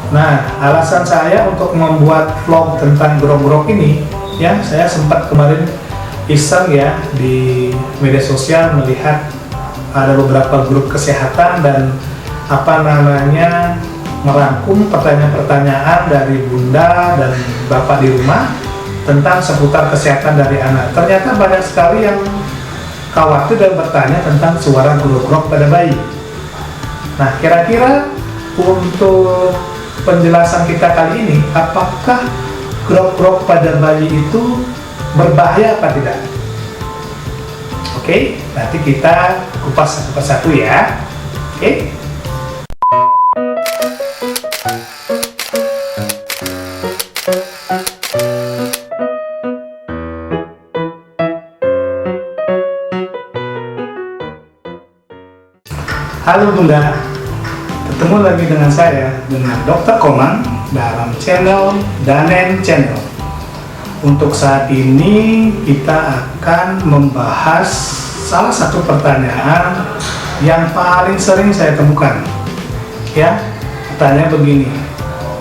Nah, alasan saya untuk membuat vlog tentang grok-grok ini, ya, saya sempat kemarin iseng ya di media sosial melihat ada beberapa grup kesehatan dan merangkum pertanyaan-pertanyaan dari bunda dan bapak di rumah tentang seputar kesehatan dari anak. Ternyata banyak sekali yang khawatir dan bertanya tentang suara grok-grok pada bayi. Nah, kira-kira untuk penjelasan kita kali ini, apakah grok-grok pada bayi itu berbahaya apa tidak? Oke, nanti kita kupas satu persatu ya. Oke. Halo Bunda, ketemu lagi dengan saya, dengan Dr. Komang dalam channel Danen Channel. Untuk saat ini kita akan membahas salah satu pertanyaan yang paling sering saya temukan. Ya, pertanyaan begini,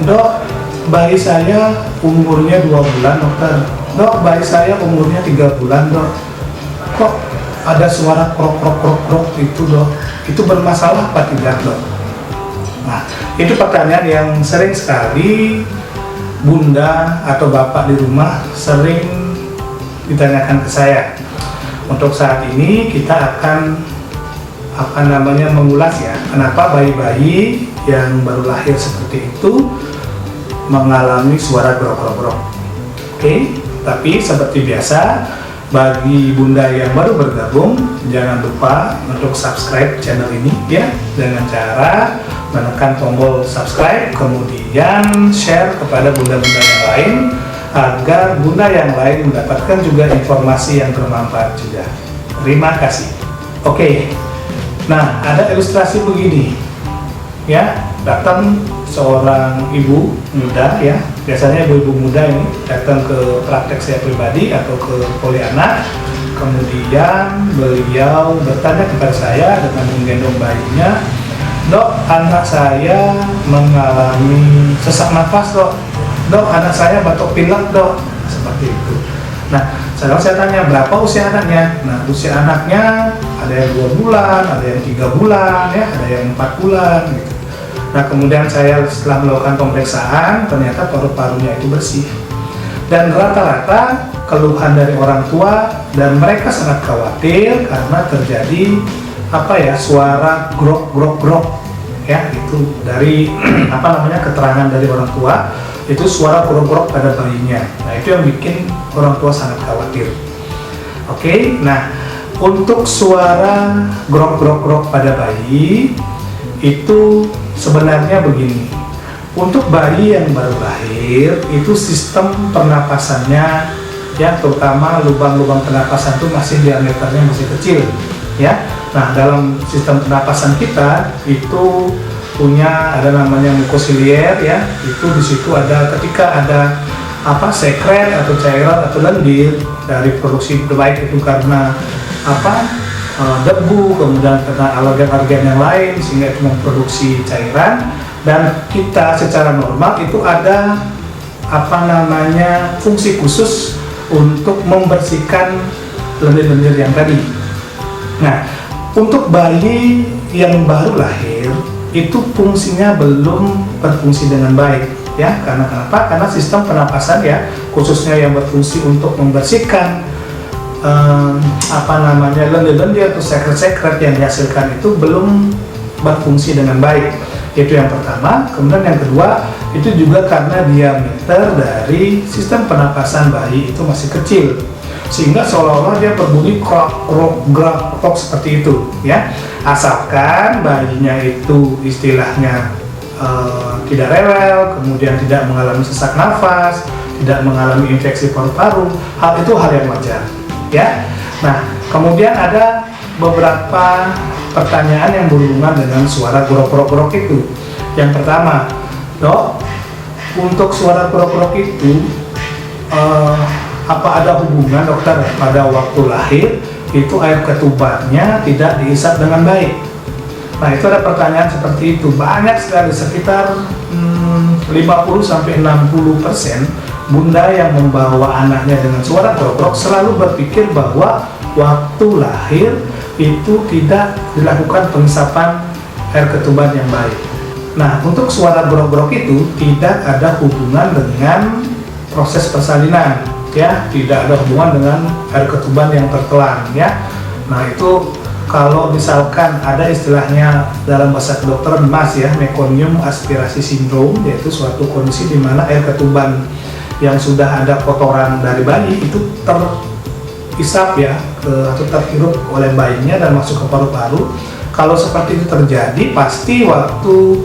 Dok, bayi saya umurnya 2 bulan dokter. Dok, bayi saya umurnya 3 bulan dok. Kok ada suara krok-krok-krok itu dok? Itu bermasalah apa tidak dok? Nah, itu pertanyaan yang sering sekali bunda atau bapak di rumah sering ditanyakan ke saya. Untuk saat ini kita akan mengulas ya, kenapa bayi-bayi yang baru lahir seperti itu mengalami suara grok-grok-grok. Oke, tapi seperti biasa, bagi bunda yang baru bergabung, jangan lupa untuk subscribe channel ini ya, dengan cara menekan tombol subscribe, kemudian share kepada bunda-bunda yang lain agar bunda yang lain mendapatkan juga informasi yang bermanfaat juga. Terima kasih. Oke, nah ada ilustrasi begini ya, datang seorang ibu muda ya, biasanya ibu-ibu muda ini datang ke praktek saya pribadi atau ke poli anak, kemudian beliau bertanya kepada saya dengan menggendong bayinya, Dok, anak saya mengalami sesak nafas dok. Dok, anak saya batuk pilek dok. Seperti itu. Nah, sekarang saya tanya berapa usia anaknya. Nah, usia anaknya ada yang 2 bulan, ada yang 3 bulan, ya, ada yang 4 bulan gitu. Nah, kemudian saya setelah melakukan pemeriksaan, ternyata paru-parunya itu bersih. Dan rata-rata keluhan dari orang tua dan mereka sangat khawatir karena terjadi suara grok-grok-grok ya, itu dari keterangan dari orang tua, itu suara grok-grok pada bayinya. Nah, itu yang bikin orang tua sangat khawatir. Oke, nah untuk suara grok-grok-grok pada bayi itu sebenarnya begini. Untuk bayi yang baru lahir, itu sistem pernapasannya ya, terutama lubang-lubang pernapasan itu masih diameternya masih kecil ya. Nah, dalam sistem pernapasan kita itu punya ada namanya mukosilier ya. Itu di situ ada, ketika ada sekret atau cairan atau lendir dari produksi, baik itu karena debu, kemudian karena alergen yang lain sehingga itu memproduksi cairan, dan kita secara normal itu ada fungsi khusus untuk membersihkan lendir-lendir yang tadi. Nah, untuk bayi yang baru lahir itu fungsinya belum berfungsi dengan baik ya. Karena kenapa? Karena sistem pernapasan ya, khususnya yang berfungsi untuk membersihkan lendir-lendir atau sekret-sekret yang dihasilkan itu belum berfungsi dengan baik. Itu yang pertama. Kemudian yang kedua, itu juga karena diameter dari sistem pernapasan bayi itu masih kecil, sehingga seolah-olah dia berbunyi krok-krok seperti itu ya. Asalkan bayinya itu istilahnya tidak rewel, kemudian tidak mengalami sesak nafas, tidak mengalami infeksi paru-paru, hal itu hal yang wajar ya. Nah, kemudian ada beberapa pertanyaan yang berhubungan dengan suara grok-grok itu. Yang pertama, Dok, untuk suara grok-grok itu apa ada hubungan dokter pada waktu lahir itu air ketubannya tidak dihisap dengan baik? Nah, itu ada pertanyaan seperti itu, banyak sekali, sekitar 50-60% bunda yang membawa anaknya dengan suara grok-grok selalu berpikir bahwa waktu lahir itu tidak dilakukan pengisapan air ketuban yang baik. Nah, untuk suara grok-grok itu tidak ada hubungan dengan proses persalinan, ya, tidak ada hubungan dengan air ketuban yang tertelan, ya. Nah, itu kalau misalkan ada istilahnya dalam bahasa kedokteran MAS, ya, meconium aspirasi syndrome, yaitu suatu kondisi di mana air ketuban yang sudah ada kotoran dari bayi itu terhisap, ya, atau terhirup oleh bayinya dan masuk ke paru-paru. Kalau seperti itu terjadi, pasti waktu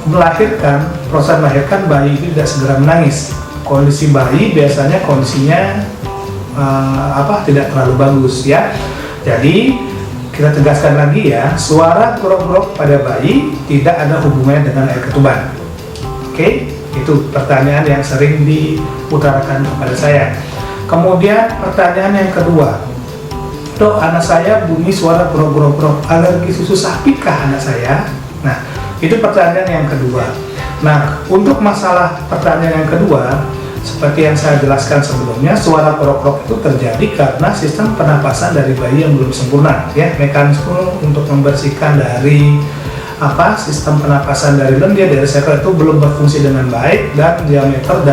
melahirkan, proses melahirkan, bayi itu tidak segera menangis. Kondisi bayi biasanya kondisinya tidak terlalu bagus, ya. Jadi kita tegaskan lagi, ya, suara grok-grok pada bayi tidak ada hubungannya dengan air ketuban. Oke, itu pertanyaan yang sering diutarakan kepada saya. Kemudian pertanyaan yang kedua, dok, anak saya bunyi suara grok-grok, alergi susu sapi kah anak saya? Nah, itu pertanyaan yang kedua. Nah, untuk masalah pertanyaan yang kedua, seperti yang saya jelaskan sebelumnya, suara grok-grok itu terjadi karena sistem pernapasan dari bayi yang belum sempurna, ya. Mekanisme untuk membersihkan dari sistem pernapasan dari lendir, dari sekel itu belum berfungsi dengan baik, dan diameter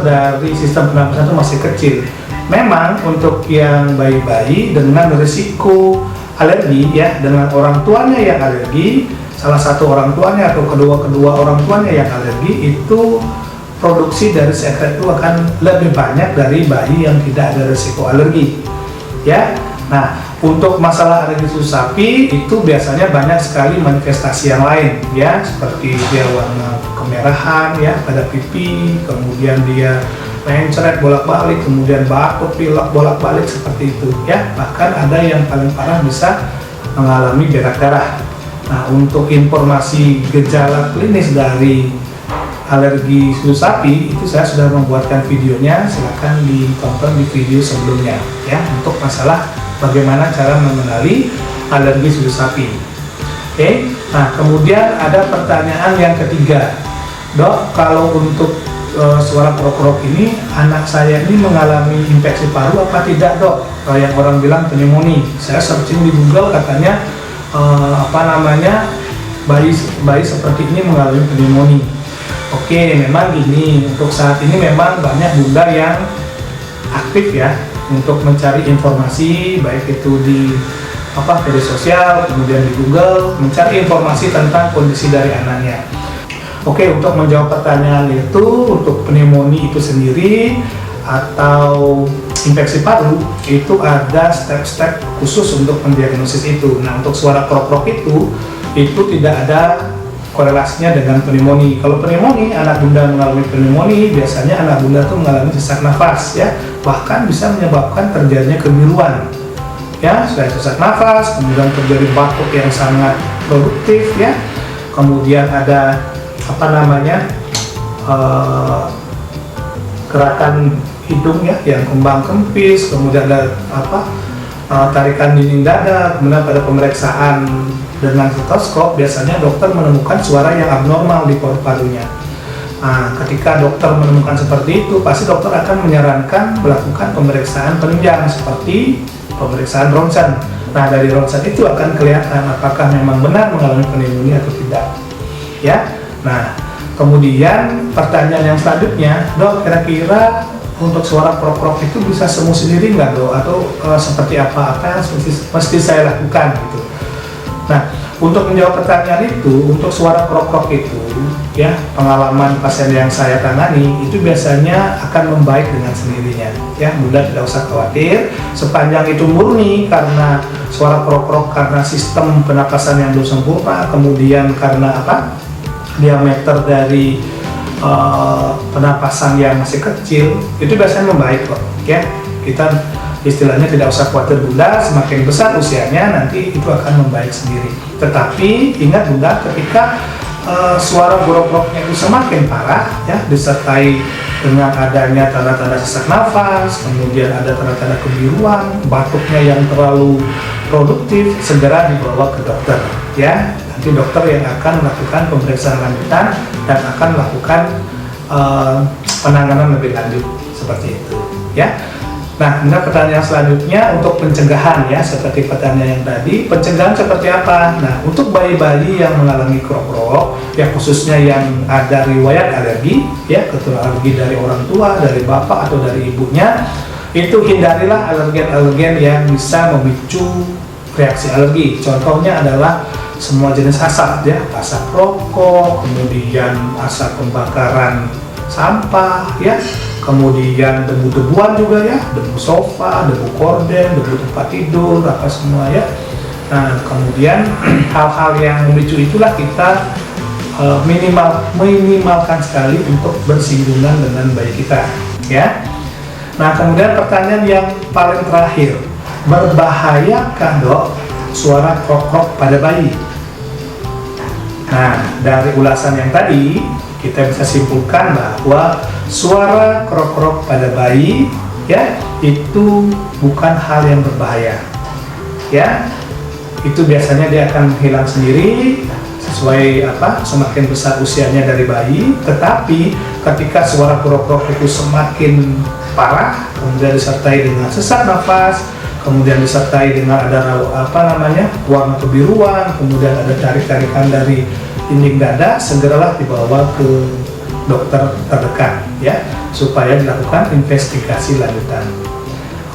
dari sistem pernapasan itu masih kecil. Memang untuk yang bayi-bayi dengan risiko alergi, ya, dengan orang tuanya yang alergi, salah satu orang tuanya atau kedua orang tuanya yang alergi, itu produksi dari sekret itu akan lebih banyak dari bayi yang tidak ada risiko alergi, ya. Nah, untuk masalah alergi susu sapi itu biasanya banyak sekali manifestasi yang lain, ya, seperti dia warna kemerahan, ya, pada pipi, kemudian dia mencret bolak-balik, kemudian batuk, pilek bolak-balik seperti itu, ya. Bahkan ada yang paling parah bisa mengalami berak darah. Nah, untuk informasi gejala klinis dari alergi susu sapi itu saya sudah membuatkan videonya, silakan ditonton di video sebelumnya, ya, untuk masalah bagaimana cara mengenali alergi susu sapi. Oke. Nah, kemudian ada pertanyaan yang ketiga, dok, kalau untuk suara krok-krok ini anak saya ini mengalami infeksi paru apa tidak, dok? Yang orang bilang pneumonia. Saya searching di Google, katanya bayi seperti ini mengalami pneumonia. Oke, memang gini, untuk saat ini memang banyak bunda yang aktif, ya, untuk mencari informasi, baik itu di media sosial, kemudian di Google, mencari informasi tentang kondisi dari anaknya. Oke, untuk menjawab pertanyaan itu, untuk pneumonia itu sendiri atau infeksi paru itu ada step-step khusus untuk mendiagnosis itu. Nah, untuk suara krok-krok itu tidak ada korelasinya dengan pneumonia. Kalau pneumonia, anak bunda mengalami pneumonia, biasanya anak bunda itu mengalami sesak nafas, ya, bahkan bisa menyebabkan terjadinya kebiruan, ya, selain sesak nafas, kemudian terjadi batuk yang sangat produktif, ya, kemudian ada gerakan hidung, ya, yang kembang kempis, kemudian ada tarikan dinding dada. Kemudian pada pemeriksaan dengan stetoskop biasanya dokter menemukan suara yang abnormal di paru-parunya. Nah, ketika dokter menemukan seperti itu, pasti dokter akan menyarankan melakukan pemeriksaan penunjang seperti pemeriksaan ronsen. Nah, dari ronsen itu akan kelihatan apakah memang benar mengalami pneumonia atau tidak, ya. Nah, kemudian pertanyaan yang selanjutnya, dok, kira-kira untuk suara krok-krok itu bisa sembuh sendiri nggak, dok? Atau seperti apa yang mesti saya lakukan gitu? Nah, untuk menjawab pertanyaan itu, untuk suara krok-krok itu, ya, pengalaman pasien yang saya tangani itu biasanya akan membaik dengan sendirinya, ya. Bunda tidak usah khawatir, sepanjang itu murni karena suara krok-krok karena sistem pernapasan yang belum sempurna, kemudian karena diameter dari penapasan yang masih kecil, itu biasanya membaik kok, ya. Kita istilahnya tidak usah khawatir bunda, semakin besar usianya nanti itu akan membaik sendiri. Tetapi ingat bunda, ketika suara grok-groknya itu semakin parah, ya, disertai dengan adanya tanda-tanda sesak nafas, kemudian ada tanda-tanda kebiruan, batuknya yang terlalu produktif, segera dibawa ke dokter, ya. Dan Nanti dokter yang akan melakukan pemeriksaan lanjutan dan akan melakukan penanganan lebih lanjut seperti itu ya. Nah, kemudian pertanyaan selanjutnya untuk pencegahan ya, seperti pertanyaan yang tadi, pencegahan seperti apa? Nah, untuk bayi-bayi yang mengalami krok-krok, ya khususnya yang ada riwayat alergi, ya keturunan alergi dari orang tua, dari bapak atau dari ibunya, itu hindarilah alergen-alergen yang bisa memicu reaksi alergi. Contohnya adalah semua jenis asap ya, asap rokok, kemudian asap pembakaran sampah ya, kemudian debu-debuan juga ya, debu sofa, debu korden, debu tempat tidur, apa semua ya. Nah, kemudian hal-hal yang memicu itulah kita minimalkan sekali untuk bersinggungan dengan bayi kita ya. Nah, kemudian pertanyaan yang paling terakhir, berbahayakah dok suara krok-krok pada bayi? Nah, dari ulasan yang tadi kita bisa simpulkan bahwa suara krok-krok pada bayi ya itu bukan hal yang berbahaya ya. Itu biasanya dia akan hilang sendiri sesuai semakin besar usianya dari bayi. Tetapi ketika suara krok-krok itu semakin parah, kemudian disertai dengan sesak nafas, kemudian disertai dengan ada warna kebiruan, kemudian ada tarik-tarikan dari dinding dada, segeralah dibawa ke dokter terdekat ya, supaya dilakukan investigasi lanjutan.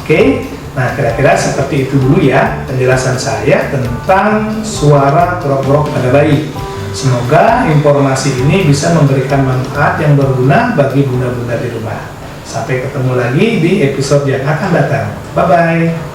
Oke, nah kira-kira seperti itu dulu ya penjelasan saya tentang suara krok-krok pada bayi. Semoga informasi ini bisa memberikan manfaat yang berguna bagi bunda-bunda di rumah. Sampai ketemu lagi di episode yang akan datang. Bye-bye.